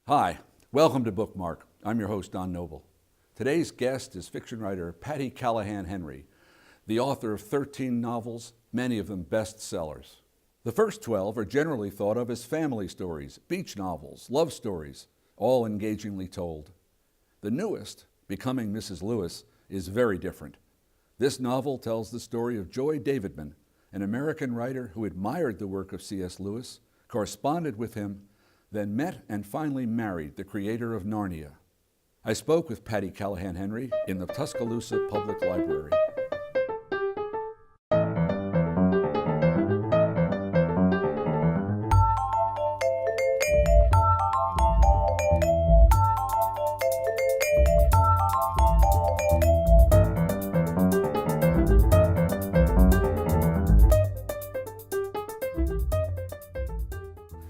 Hi, welcome to Bookmark. I'm your host, Don Noble. Today's guest is fiction writer Patti Callahan Henry, the author of 13 novels, many of them bestsellers. The first 12 are generally thought of as family stories, beach novels, love stories, all engagingly told. The newest, Becoming Mrs. Lewis, is very different. This novel tells the story of Joy Davidman, an American writer who admired the work of C.S. Lewis, corresponded with him, then met and finally married the creator of Narnia. I spoke with Patti Callahan Henry in the Tuscaloosa Public Library.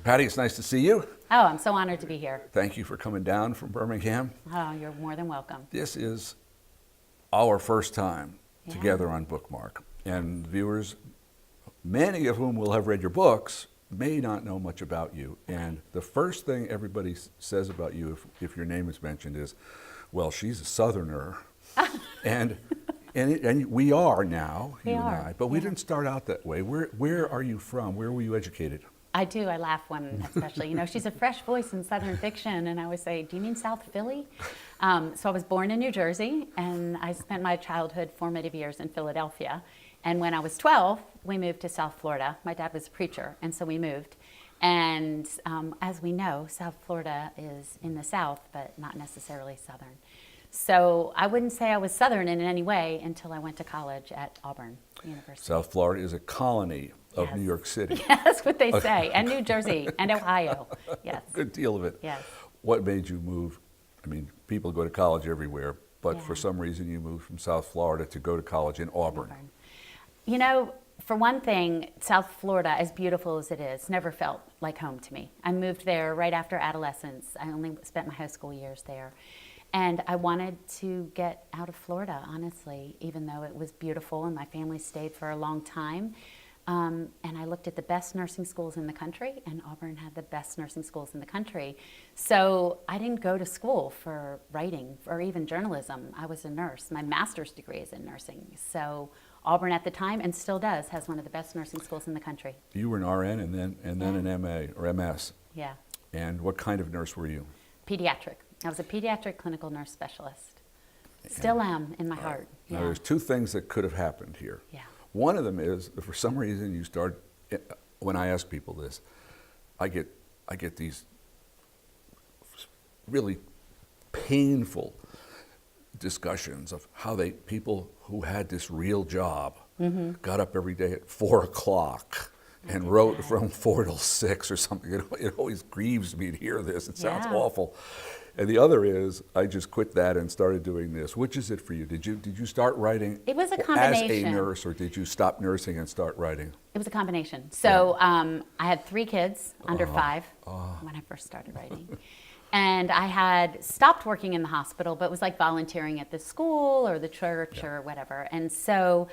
Patti, it's nice to see you. Oh, I'm so honored to be here. Thank you for coming down from Birmingham. Oh, you're more than welcome. This is our first time together on Bookmark. And viewers, many of whom will have read your books, may not know much about you. And the first thing everybody says about you, if your name is mentioned, is, well, she's a Southerner. and we are now, you and I. But we didn't start out that way. Where are you from? Where were you educated? I do. I laugh when, especially, she's a fresh voice in Southern fiction, and I always say, do you mean South Philly? So I was born in New Jersey, and I spent my childhood, formative years in Philadelphia. And when I was 12, we moved to South Florida. My dad was a preacher, and so we moved. And as we know, South Florida is in the South, but not necessarily Southern. So I wouldn't say I was Southern in any way until I went to college at Auburn University. South Florida is a colony of New York City. Yeah, that's what they say, and New Jersey, and Ohio, yes. Good deal of it. Yes. What made you move? I mean, people go to college everywhere, but for some reason you moved from South Florida to go to college in Auburn. For one thing, South Florida, as beautiful as it is, never felt like home to me. I moved there right after adolescence. I only spent my high school years there. And I wanted to get out of Florida, honestly, even though it was beautiful and my family stayed for a long time. And I looked at the best nursing schools in the country, and Auburn had the best nursing schools in the country. So I didn't go to school for writing or even journalism. I was a nurse. My master's degree is in nursing. So Auburn at the time, and still does, has one of the best nursing schools in the country. You were an RN and then an MA or MS. Yeah. And what kind of nurse were you? Pediatric. I was a pediatric clinical nurse specialist. Still am in my heart. Now there's two things that could have happened here. Yeah. One of them is, for some reason, you start, when I ask people this, I get these really painful discussions of how people who had this real job got up every day at 4 o'clock and wrote from 4 till 6 or something. It always grieves me to hear this. It sounds awful. And the other is, I just quit that and started doing this. Which is it for you? Did you start writing it was a combination. As a nurse, or did you stop nursing and start writing? It was a combination. So I had 3 kids under 5 when I first started writing. And I had stopped working in the hospital, but was like volunteering at the school or the church or whatever. And so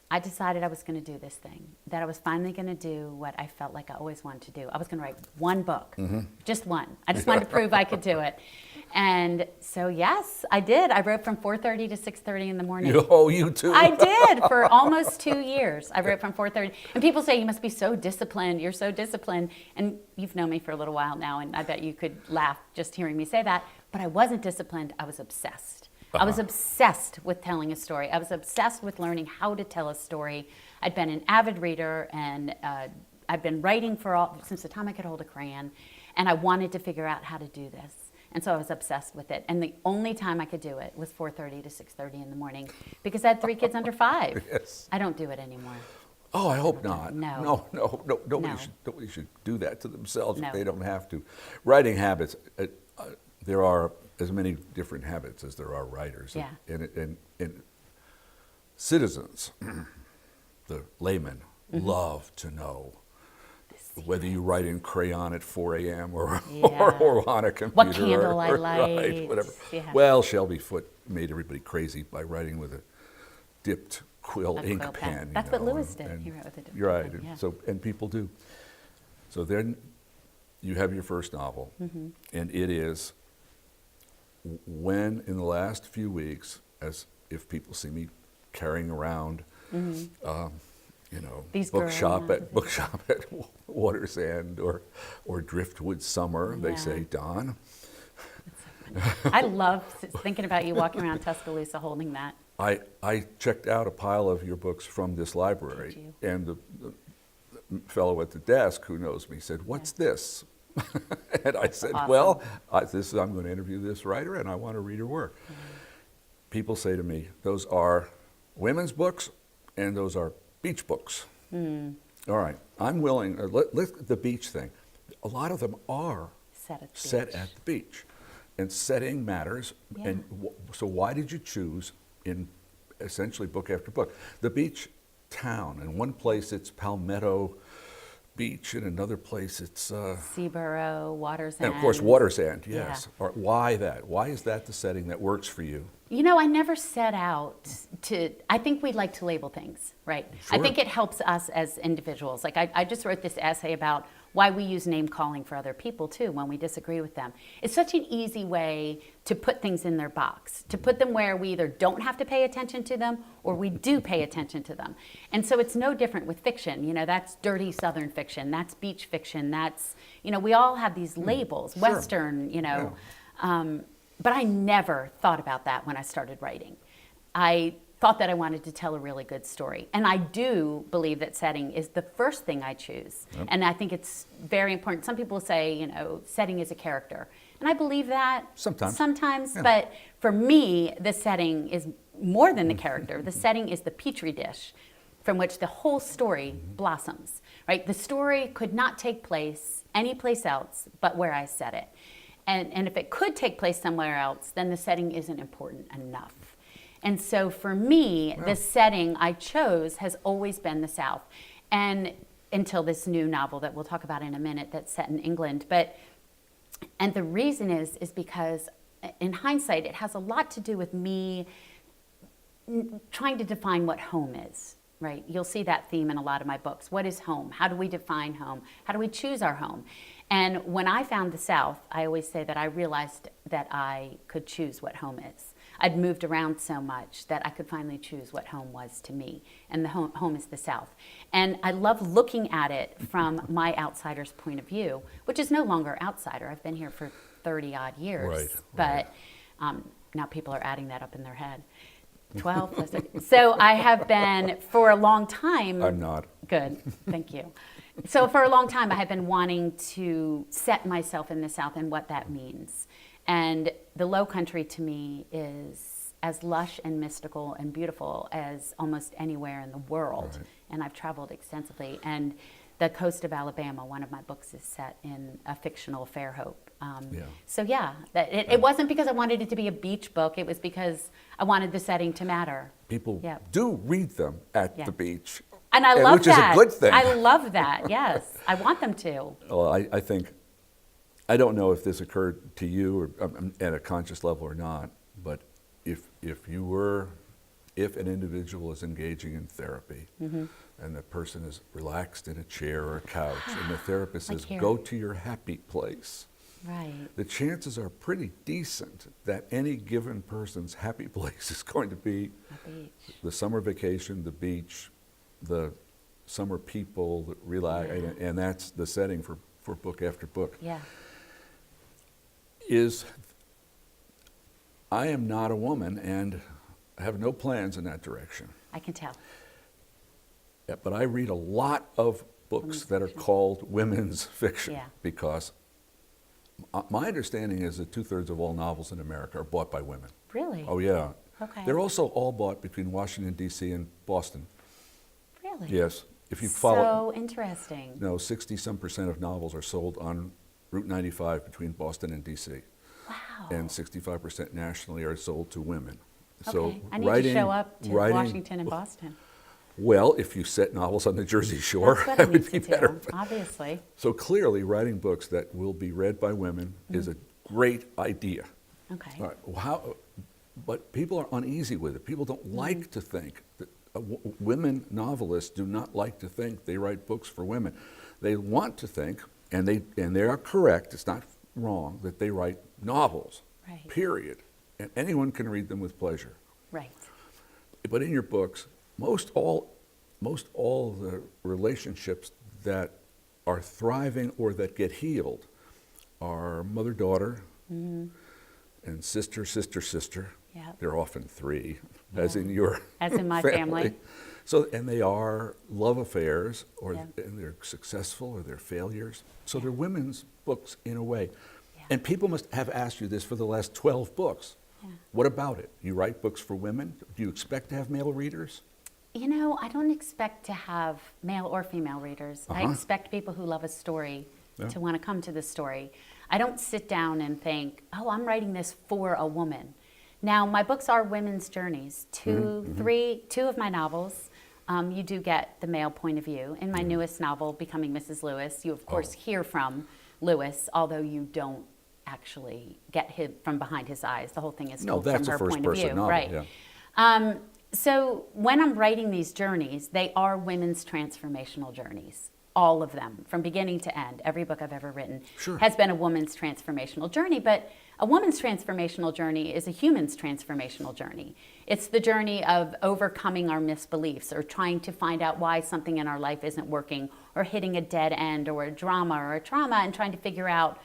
I decided I was going to do this thing, that I was finally going to do what I felt like I always wanted to do. I was going to write one book, just one. I just wanted to prove I could do it. And so, yes, I did. I wrote from 4:30 to 6:30 in the morning. Oh, you too? I did for almost 2 years. I wrote from 4:30. And people say, you must be so disciplined. You're so disciplined. And you've known me for a little while now, and I bet you could laugh just hearing me say that. But I wasn't disciplined. I was obsessed. I was obsessed with telling a story. I was obsessed with learning how to tell a story. I'd been an avid reader, and I'd been writing since the time I could hold a crayon, and I wanted to figure out how to do this. And so I was obsessed with it. And the only time I could do it was 4:30 to 6:30 in the morning, because I had 3 kids under 5. Yes. I don't do it anymore. Oh, I hope not. No. Nobody should do that to themselves if they don't have to. Writing habits, there are as many different habits as there are writers. Yeah. And citizens, the laymen, love to know whether you write in crayon at 4 a.m. or on a computer. What candle I light. Right, whatever. Yeah. Well, Shelby Foote made everybody crazy by writing with a dipped quill ink pen. That's what Lewis did. He wrote with a dipped You're right. pen. Yeah. So, and people do. So then you have your first novel, and it is when in the last few weeks, as if people see me carrying around, you know, These bookshop girls. at Water's End or Driftwood Summer, they Yeah. say, Don. I love thinking about you walking around Tuscaloosa holding that. I checked out a pile of your books from this library, Did you? and the fellow at the desk who knows me said, "What's this?" And I said, awesome. "Well, I'm going to interview this writer, and I want to read her work." People say to me, "Those are women's books, and those are beach books." All right, I'm willing. The beach thing. A lot of them are Set at the beach, and setting matters. Yeah. And so, why did you choose in essentially book after book the beach town? In one place, it's Palmetto Beach. In another place, it's Seaborough, Water's End. and of course Water's End. Yes. Yeah. Or why that? Why is that the setting that works for you? You know, I never set out to, I think we like to label things, right? I Sure. think it helps us as individuals. Like I just wrote this essay about why we use name calling for other people too when we disagree with them. It's such an easy way to put things in their box, to put them where we either don't have to pay attention to them or we do pay attention to them. And so it's no different with fiction. You know, that's dirty Southern fiction, that's beach fiction, that's, you know, we all have these labels, Sure. Western, you know. But I never thought about that when I started writing. I thought that I wanted to tell a really good story. And I do believe that setting is the first thing I choose. Yep. And I think it's very important. Some people say, you know, setting is a character. And I believe that Sometimes. Yeah. But for me, the setting is more than the character. The setting is the petri dish from which the whole story blossoms, right? The story could not take place anyplace else but where I set it. And if it could take place somewhere else, then the setting isn't important enough. And so for me, the setting I chose has always been the South. And until this new novel that we'll talk about in a minute that's set in England. And the reason is because in hindsight, it has a lot to do with me trying to define what home is, right? You'll see that theme in a lot of my books. What is home? How do we define home? How do we choose our home? And when I found the South, I always say that I realized that I could choose what home is. I'd moved around so much that I could finally choose what home was to me. And the home is the South. And I love looking at it from my outsider's point of view, which is no longer outsider. I've been here for 30 odd years. Right, but now people are adding that up in their head. 12 plus 30. So I have been for a long time. I'm not. Good, thank you. So for a long time, I have been wanting to set myself in the South and what that means. And the Low Country to me is as lush and mystical and beautiful as almost anywhere in the world. Right. And I've traveled extensively. And the coast of Alabama, one of my books is set in a fictional Fairhope. So yeah, it wasn't because I wanted it to be a beach book. It was because I wanted the setting to matter. People Yeah. do read them at Yeah. the beach. And I love which that. is a good thing. I love that, yes. I want them to. Well, I think, I don't know if this occurred to you or, at a conscious level or not, but if an individual is engaging in therapy and the person is relaxed in a chair or a couch and the therapist Like says, here. go to your happy place, Right. the chances are pretty decent that any given person's happy place is going to be A beach. the summer vacation, the beach, the summer people that relax, and that's the setting for book after book. Yeah. I am not a woman and I have no plans in that direction. I can tell. Yeah, but I read a lot of books Women's that are fiction. called women's fiction Yeah. because my understanding is that 2/3 of all novels in America are bought by women. Really? Oh yeah. Okay. They're also all bought between Washington, D.C. and Boston. Really? Yes. If you follow, So interesting. no, 60-some% of novels are sold on Route 95 between Boston and D.C. Wow. And 65% nationally are sold to women. Okay. So I need to show up to Washington and Boston. Well, if you set novels on the Jersey Shore, That's what I that would need be to better. do, obviously. So clearly, writing books that will be read by women is a great idea. Okay. All right, but people are uneasy with it. People don't like to think that women novelists do not like to think they write books for women. They want to think and they are correct. It's not wrong that they write novels. Right. Period. And anyone can read them with pleasure. Right. But in your books, most all the relationships that are thriving or that get healed are mother-daughter and sister-sister-sister. Yep. They're often three, as in your As in my family. So, and they are love affairs, or Yep. and they're successful or they're failures. So they're women's books in a way. Yeah. And people must have asked you this for the last 12 books. Yeah. What about it? You write books for women? Do you expect to have male readers? You know, I don't expect to have male or female readers. I expect people who love a story to want to come to the story. I don't sit down and think, oh, I'm writing this for a woman. Now, my books are women's journeys. Two of my novels, you do get the male point of view. In my newest novel, Becoming Mrs. Lewis, you of course hear from Lewis, although you don't actually get him from behind his eyes. The whole thing is told from her point of view. Novel, right. Yeah. So when I'm writing these journeys, they are women's transformational journeys. All of them, from beginning to end. Every book I've ever written has been a woman's transformational journey, but a woman's transformational journey is a human's transformational journey. It's the journey of overcoming our misbeliefs or trying to find out why something in our life isn't working or hitting a dead end or a drama or a trauma and trying to figure out,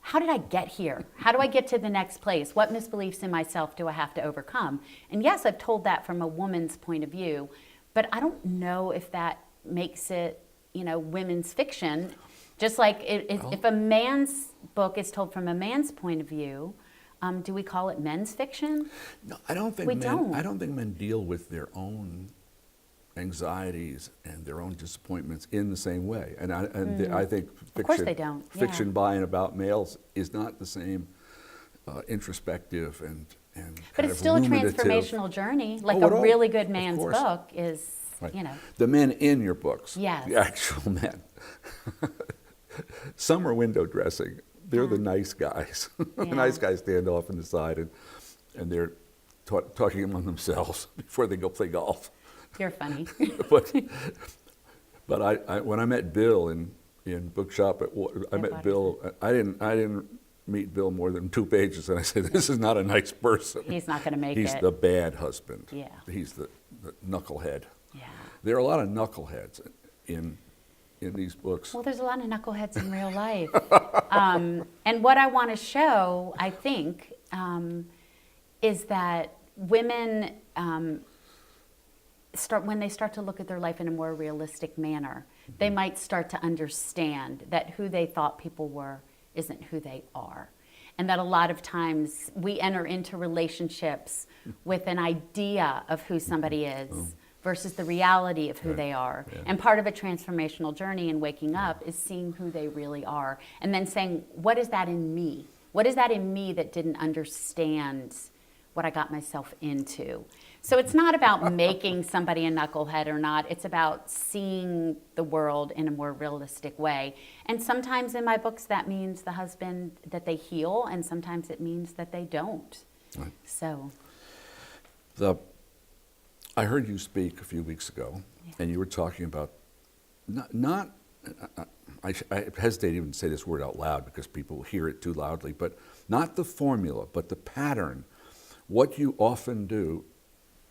how did I get here? How do I get to the next place? What misbeliefs in myself do I have to overcome? And yes, I've told that from a woman's point of view, but I don't know if that makes it, you know, women's fiction. Just like if a man's book is told from a man's point of view, do we call it men's fiction? No, I don't think I don't think men deal with their own anxieties and their own disappointments in the same way. And I think fiction, of course they don't. Yeah. Fiction by and about males is not the same introspective and but it's still a transformational journey. Like a really good man's book is, you know. The men in your books, the Yes. actual men. Some are window dressing. They're the nice guys. The nice guys stand off on the side and they're talking among themselves before they go play golf. You're funny. but I when I met Bill in bookshop I met Bill. I didn't meet Bill more than 2 pages, and I said, "This is not a nice person. He's not going to make it. He's the bad husband. Yeah. He's the knucklehead." Yeah. There are a lot of knuckleheads in these books. Well, there's a lot of knuckleheads in real life. And what I want to show, I think, is that women when they start to look at their life in a more realistic manner, they might start to understand that who they thought people were isn't who they are. And that a lot of times we enter into relationships with an idea of who somebody is versus the reality of who they are. Yeah. And part of a transformational journey in waking up is seeing who they really are and then saying, what is that in me? What is that in me that didn't understand what I got myself into? So it's not about making somebody a knucklehead or not. It's about seeing the world in a more realistic way. And sometimes in my books that means the husband, that they heal, and sometimes it means that they don't. Right. So. I heard you speak a few weeks ago, and you were talking about I hesitate even to say this word out loud because people hear it too loudly, but not the formula, but the pattern, what you often do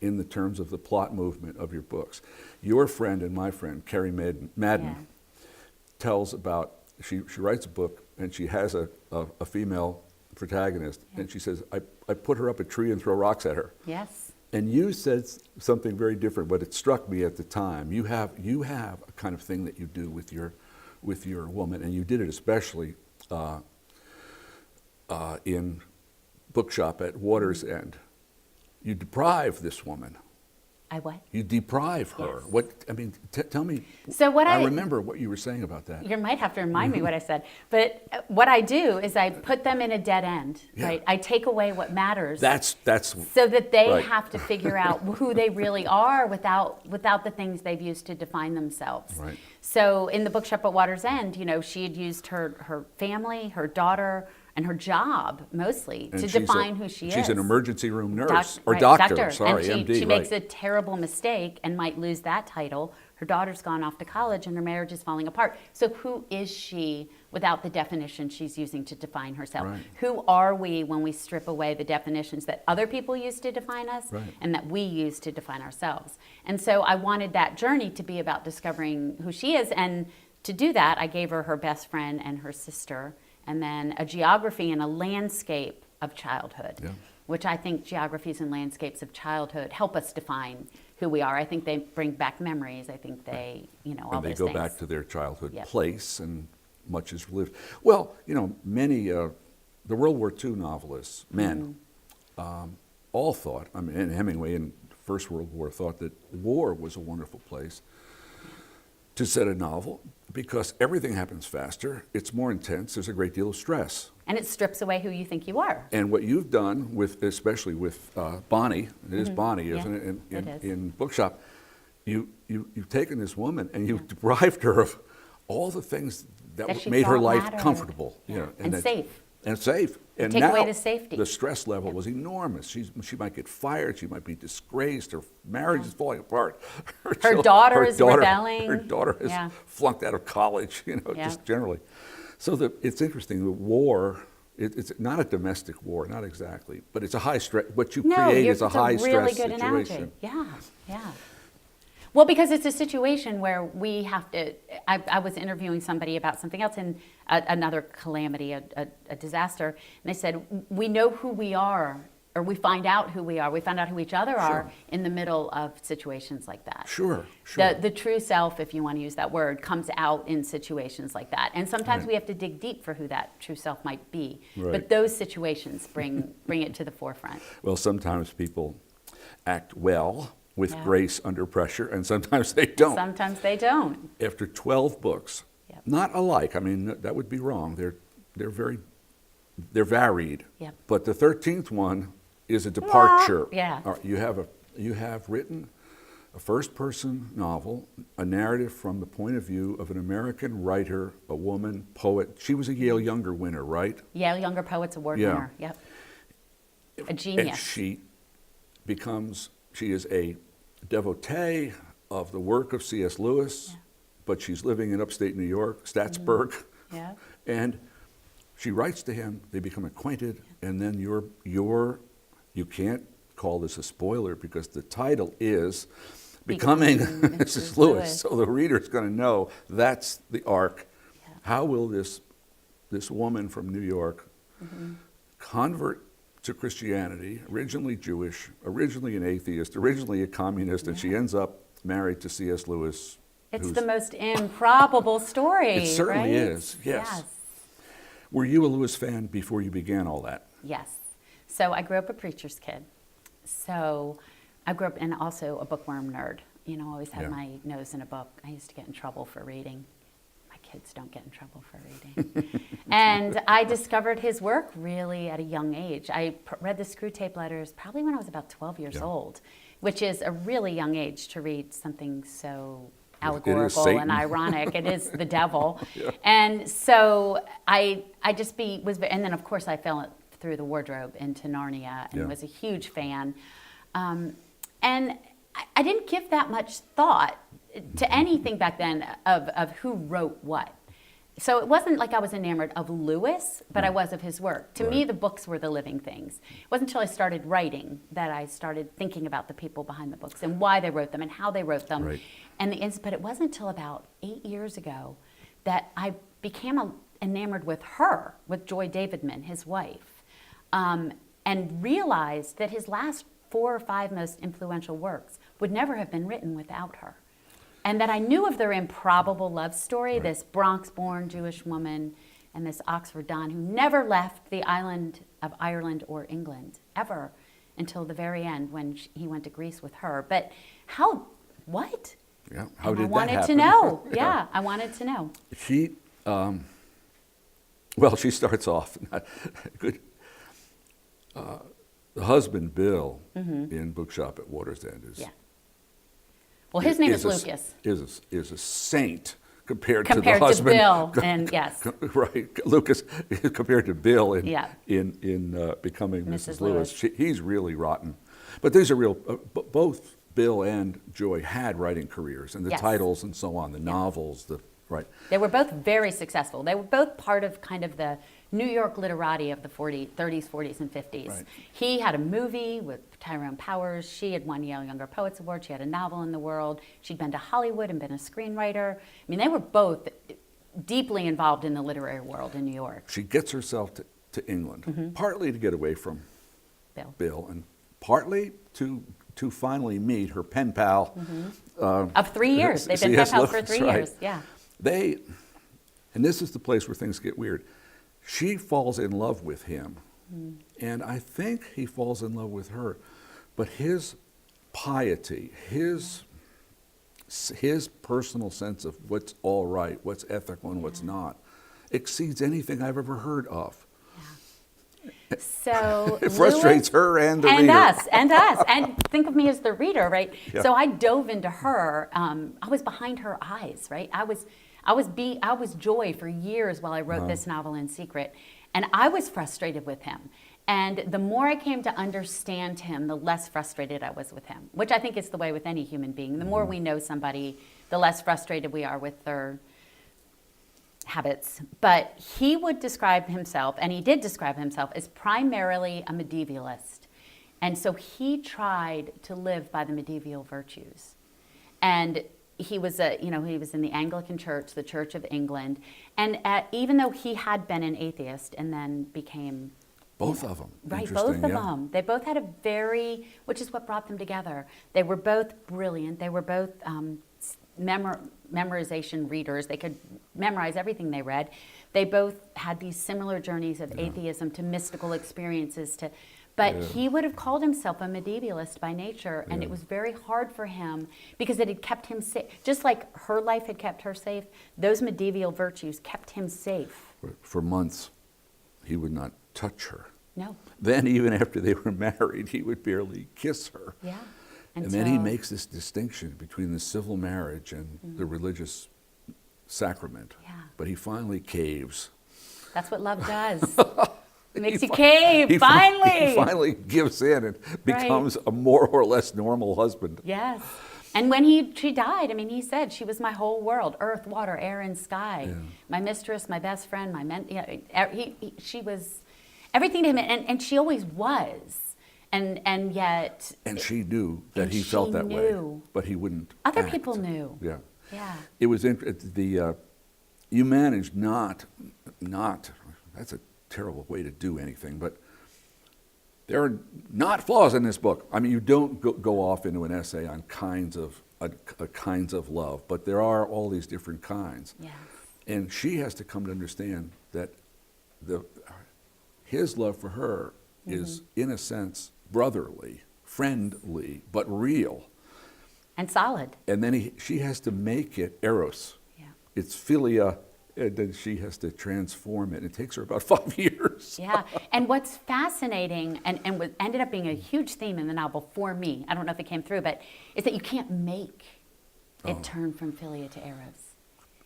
in the terms of the plot movement of your books. Your friend and my friend, Carrie Madden, tells about, she writes a book and she has a female protagonist, and she says, I put her up a tree and throw rocks at her. Yes. And you said something very different, but it struck me at the time. You have a kind of thing that you do with your woman, and you did it especially in Bookshop at Water's End. You deprive this woman. I what? You deprive her. Yes. What? I mean, tell me. So what I remember what you were saying about that. You might have to remind me what I said. But what I do is I put them in a dead end. Yeah. Right? I take away what matters. That's so that they right. have to figure out who they really are without the things they've used to define themselves. Right. So in the Bookshop at Water's End, you know, she had used her family, her daughter, and her job mostly to define who she is. She's an emergency room nurse doctor. Sorry, and MD. She makes a terrible mistake and might lose that title. Her daughter's gone off to college and her marriage is falling apart. So who is she without the definition she's using to define herself? Right. Who are we when we strip away the definitions that other people use to define us Right. and that we use to define ourselves? And so I wanted that journey to be about discovering who she is. And to do that, I gave her best friend and her sister, and then a geography and a landscape of childhood, Yeah. which I think geographies and landscapes of childhood help us define who we are. I think they bring back memories. I think they, all And they those go things. back to their childhood Yep. place, and much is lived. Well, many, the World War II novelists, men, all thought, and Hemingway in the First World War thought that war was a wonderful place to set a novel because everything happens faster, it's more intense, there's a great deal of stress. And it strips away who you think you are. And what you've done especially with Bonnie, it is Bonnie, isn't Yeah, it? it is. In Bookshop, you've taken this woman and you've deprived her of all the things that she made her thought life mattered. comfortable, Yeah. And safe. And safe. And take now away the safety. the stress level was enormous. She might get fired. She might be disgraced. Her marriage is falling apart. Her daughter is rebelling. Her daughter has Yeah. flunked out of college. Yeah. Just generally. So it's interesting. The war. It's not a domestic war, not exactly, but it's a high stress. What you create is a high stress really good situation. analogy. Yeah. Well, because it's a situation where we have to. I was interviewing somebody about something else, and another calamity, a disaster, and they said we know who we are, or we find out who we are. We find out who each other are in the middle of situations like that. Sure. The true self, if you want to use that word, comes out in situations like that. And sometimes we have to dig deep for who that true self might be. Right. But those situations bring it to the forefront. Well, sometimes people act well with Yeah. grace under pressure, and sometimes they don't. Sometimes they don't. After 12 books, Yep. not alike. I mean, that would be wrong. They're varied. Yep. But the 13th one is a departure. Yeah. All right, you have written a first-person novel, a narrative from the point of view of an American writer, a woman, poet. She was a Yale Younger winner, right? Yale Younger Poets Award Yeah. winner. Yep. A And genius. she is a devotee of the work of C.S. Lewis, but she's living in upstate New York, Statsburg, Yeah. and she writes to him, they become acquainted, and then you can't call this a spoiler because the title is Becoming Mrs. Lewis, so the reader's going to know that's the arc. Yeah. How will this woman from New York convert to Christianity, originally Jewish, originally an atheist, originally a communist, and she ends up married to C.S. Lewis. It's the most improbable story. It certainly right? is, yes. Were you a Lewis fan before you began all that? Yes. So I grew up a preacher's kid. So I grew up, and also a bookworm nerd. Always had Yeah. my nose in a book. I used to get in trouble for reading. My kids don't get in trouble for reading. And I discovered his work really at a young age. I read the Screw Tape Letters probably when I was about 12 years old, which is a really young age to read something so allegorical Satan. and ironic. It is the devil. Yeah. And so I just and then of course I fell through the wardrobe into Narnia and was a huge fan. And I didn't give that much thought to anything back then of who wrote what. So it wasn't like I was enamored of Lewis, but I was of his work. To me, the books were the living things. It wasn't until I started writing that I started thinking about the people behind the books and why they wrote them and how they wrote them. Right. But it wasn't until about 8 years ago that I became enamored with her, with Joy Davidman, his wife, and realized that his last 4 or 5 most influential works would never have been written without her. And that I knew of their improbable love story, this Bronx-born Jewish woman and this Oxford Don who never left the island of Ireland or England, ever, until the very end when he went to Greece with her. But what? Yeah, how did that happen? I wanted to know. Yeah, I wanted to know. She starts off good. The husband, Bill, in Bookshop at Water's End is... Yeah. Well, his name is Lucas. Is a saint compared to the husband. Compared to Bill, and yes. Right, Lucas compared to Bill in Becoming Mrs. Mrs. Lewis. He's really rotten. But these are real, both Bill and Joy had writing careers, and the Yes. titles and so on, the novels, right. They were both very successful. They were both part of kind of the New York literati of the 30s, 40s, and 50s. Right. He had a movie with Tyrone Powers. She had won Yale Younger Poets Award. She had a novel in the world. She'd been to Hollywood and been a screenwriter. I mean, they were both deeply involved in the literary world in New York. She gets herself to England, partly to get away from Bill. and partly to finally meet her pen pal. Of 3 years. They've been pen C.S. pals for Lewis, 3 right. years. Yeah. And this is the place where things get weird. She falls in love with him, and I think he falls in love with her. But his piety, his personal sense of what's all right, what's ethical, and what's not, exceeds anything I've ever heard of. So It frustrates her and the reader. and us, and think of me as the reader, right? Yeah. So I dove into her. I was behind her eyes, right? I was Joy for years while I wrote this novel in secret, and I was frustrated with him. And the more I came to understand him, the less frustrated I was with him, which I think is the way with any human being. The more we know somebody, the less frustrated we are with their habits. But he would describe himself, and he did describe himself, as primarily a medievalist. And so he tried to live by the medieval virtues. And he was he was in the Anglican Church, the Church of England. And even though he had been an atheist and then became Both of them. right, Interesting, both of yeah. them. They both had which is what brought them together. They were both brilliant. They were both memorization readers. They could memorize everything they read. They both had these similar journeys of atheism to mystical experiences but he would have called himself a medievalist by nature, and it was very hard for him because it had kept him safe. Just like her life had kept her safe, those medieval virtues kept him safe. For months, he would not touch her. No. Then, even after they were married, he would barely kiss her. Yeah. And then he makes this distinction between the civil marriage and the religious sacrament. Yeah. But he finally caves. That's what love does. It makes you cave, finally. He finally gives in and becomes a more or less normal husband. Yes. And when she died, I mean, he said, she was my whole world, earth, water, air, and sky. Yeah. My mistress, my best friend, she was everything to him, and she always was. And yet... And she knew that he felt that way, but he wouldn't Other act. people knew. Yeah. Yeah. It was, you managed not, that's a terrible way to do anything, but there are not flaws in this book. I mean, you don't go off into an essay on kinds of love, but there are all these different kinds. Yes. And she has to come to understand that his love for her is, in a sense, brotherly, friendly, but real. And solid. And then she has to make it eros. Yeah. It's philia, and then she has to transform it. It takes her about 5 years. Yeah, and what's fascinating, and what ended up being a huge theme in the novel for me, I don't know if it came through, but is that you can't make it turn from philia to eros.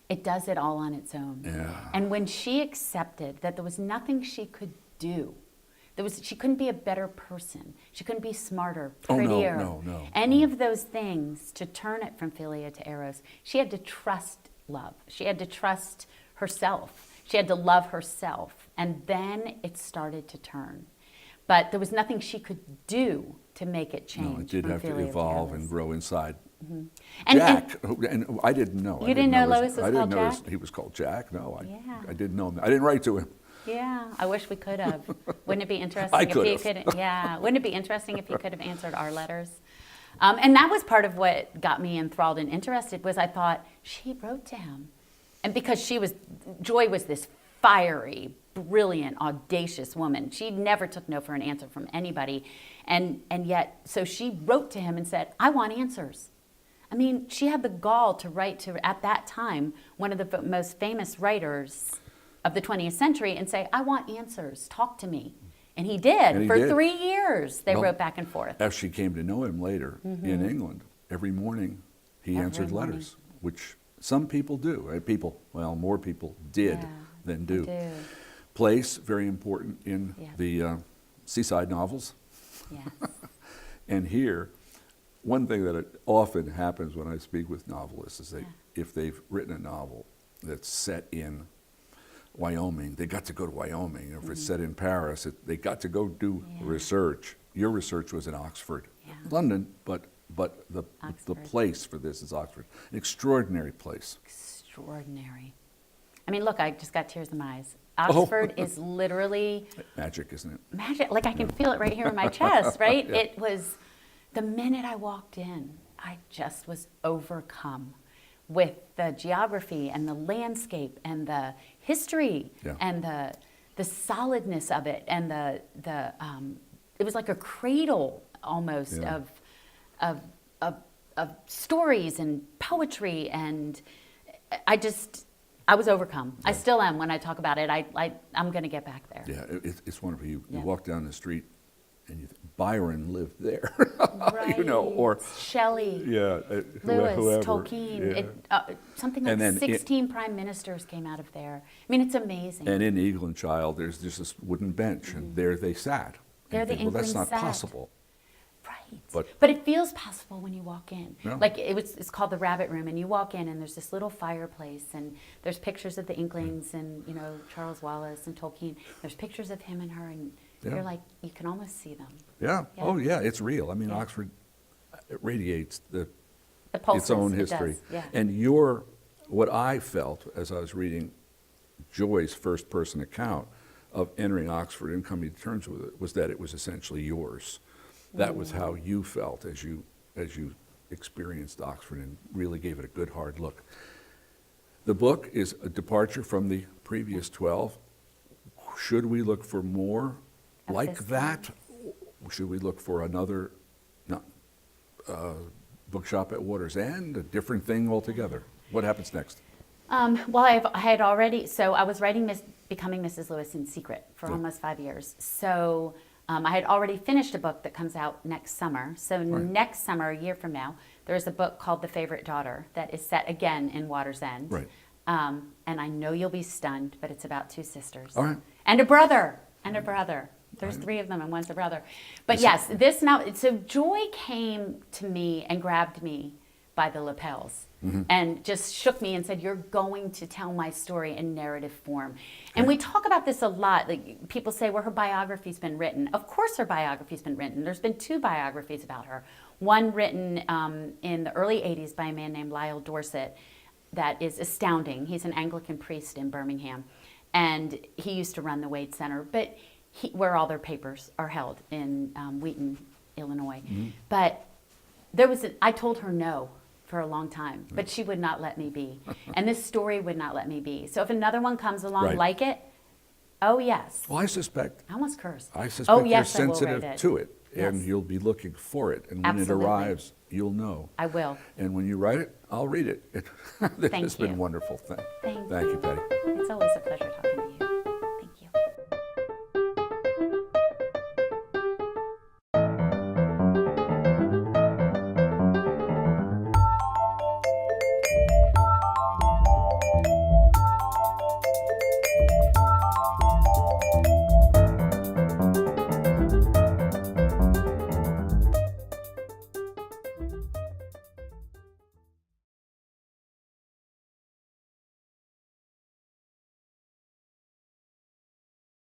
It does it all on its own. Yeah. And when she accepted that there was nothing she could do, she couldn't be a better person, she couldn't be smarter, prettier, no. any of those things to turn it from philia to eros, she had to trust love. She had to trust herself. She had to love herself. And then it started to turn. But there was nothing she could do to make it change. No, it did from have to philia evolve eros. and grow inside. And- Jack, and I didn't know. You didn't know Lois was I didn't called know Jack? he was called Jack. No, Yeah. I didn't know him. I didn't write to him. Yeah, I wish we could have. Wouldn't it be interesting I if could he have. could? Yeah, wouldn't it be interesting if he could have answered our letters? And that was part of what got me enthralled and interested. Was I thought she wrote to him, and because Joy was this fiery, brilliant, audacious woman. She never took no for an answer from anybody, and yet so she wrote to him and said, "I want answers." I mean, she had the gall to write to, at that time, one of the most famous writers of the 20th century and say, "I want answers, talk to me." And he did. And he For did. 3 years, they Well, wrote back and forth. As she came to know him later in England, every morning he Every answered morning. letters, which some people do. More people did Yeah, than they do. do. Place, very important in Yeah. the seaside novels. Yes. And here, one thing that often happens when I speak with novelists is if they've written a novel that's set in Wyoming, they got to go to Wyoming. Or if it's set in Paris, they got to go do research. Your research was in Oxford, London, but the place for this is Oxford. An extraordinary place. Extraordinary. I mean, look, I just got tears in my eyes. Oxford is literally magic, isn't it? Magic. Like I can feel it right here in my chest, right? Yeah. It was, the minute I walked in, I just was overcome with the geography and the landscape and the history and the solidness of it and it was like a cradle almost of stories and poetry, and I was overcome. I still am when I talk about it. I'm going to get back there. Yeah, it's wonderful. You walk down the street and you think, Byron lived there, right. you know, or Shelley, Lewis, whoever. Tolkien. Something like 16 prime ministers came out of there. I mean, it's amazing. And in Eagle and Child, there's just this wooden bench, and there they sat. There the Inklings that's not sat. possible. Right. But it feels possible when you walk in. Yeah. Like it's called the Rabbit Room, and you walk in and there's this little fireplace, and there's pictures of the Inklings and, you know, Charles Wallace and Tolkien. There's pictures of him and her, and you're like, you can almost see them. Yeah. Oh yeah, it's real. I mean, Oxford, it radiates pulses, its own history. It does. Yeah. And what I felt as I was reading Joy's first person account of entering Oxford and coming to terms with it was that it was essentially yours. That was how you felt as you experienced Oxford and really gave it a good hard look. The book is a departure from the previous 12. Should we look for more like that? Should we look for another bookshop at Water's End, a different thing altogether? What happens next? Well, I had already, so I was writing Becoming Mrs. Lewis in secret for almost 5 years. So I had already finished a book that comes out next summer. So next summer, a year from now, there's a book called The Favorite Daughter that is set again in Water's End. Right. And I know you'll be stunned, but it's about 2 sisters. All right. And a brother. And a brother. There's 3 of them, and one's a brother. But yes, so Joy came to me and grabbed me by the lapels and just shook me and said, you're going to tell my story in narrative form. And we talk about this a lot. Like, people say, well, her biography's been written. Of course her biography's been written. There's been 2 biographies about her. One written in the early 80s by a man named Lyle Dorset that is astounding. He's an Anglican priest in Birmingham, and he used to run the Wade Center, but where all their papers are held in Wheaton, Illinois. But I told her no for a long time, but she would not let me be. And this story would not let me be. So if another one comes along like it, oh yes. Well, I suspect. I almost cursed. I suspect yes, you're sensitive to it, and Yes. you'll be looking for it. And when Absolutely. it arrives, you'll know. I will. And when you write it, I'll read it. This Thank has been you. wonderful. Thank Thank you, Patti. It's always a pleasure talking to you.